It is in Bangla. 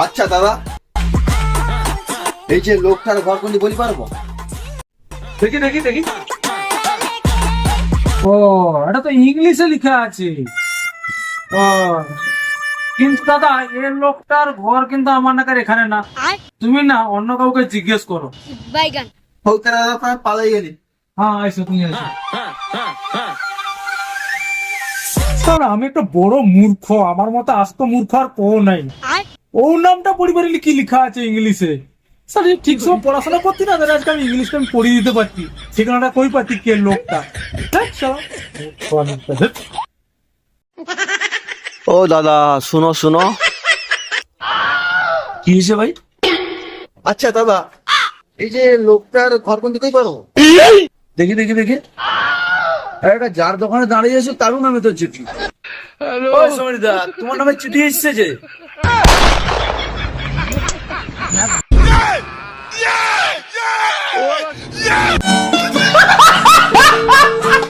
আচ্ছা দাদা, এই যে লোকটার ঘর কোনটি বলি পারবো? দেখি দেখি দেখি। ও, এটা তো ইংলিশে লেখা আছে। ও, কিন্তু দাদা এই লোকটার ঘর কিন্তু আমার নাকার এখানে না। তুমি না অন্য কাউকে জিজ্ঞেস করো। বাইগান। হোক দাদা, আপনার পালাই গেলি। হ্যাঁ, আইসো তুমি আইসো। স্যার, আমি একটা বড় মূর্খ, আমার মতো আস্ত মূর্খ আর কেউ নাই। ও নামটা পরিবারে কি লেখা আছে ইংলিশে? স্যার এই ঠিক সময় পড়াশোনা করতি না, তাহলে আজকে আমি ইংলিশটা আমি পড়িয়ে দিতে পারতি, ঠিকানাটা কই পারতি কে লোকটা। ধ্যাৎ শালা, মূর্খ ধ্যাৎ। ও দাদা, শুনো শুনো। কি হয়েছে ভাই? আচ্ছা দাদা, এই যে লোকটার ঘর কোনটি কই পারবো? দেখি দেখি দেখি। একটা যার দোকানে দাঁড়িয়ে আছে তারও নামে তো চিঠি। ও সমীরদা, তোমার নামে চিঠি এসেছে যে।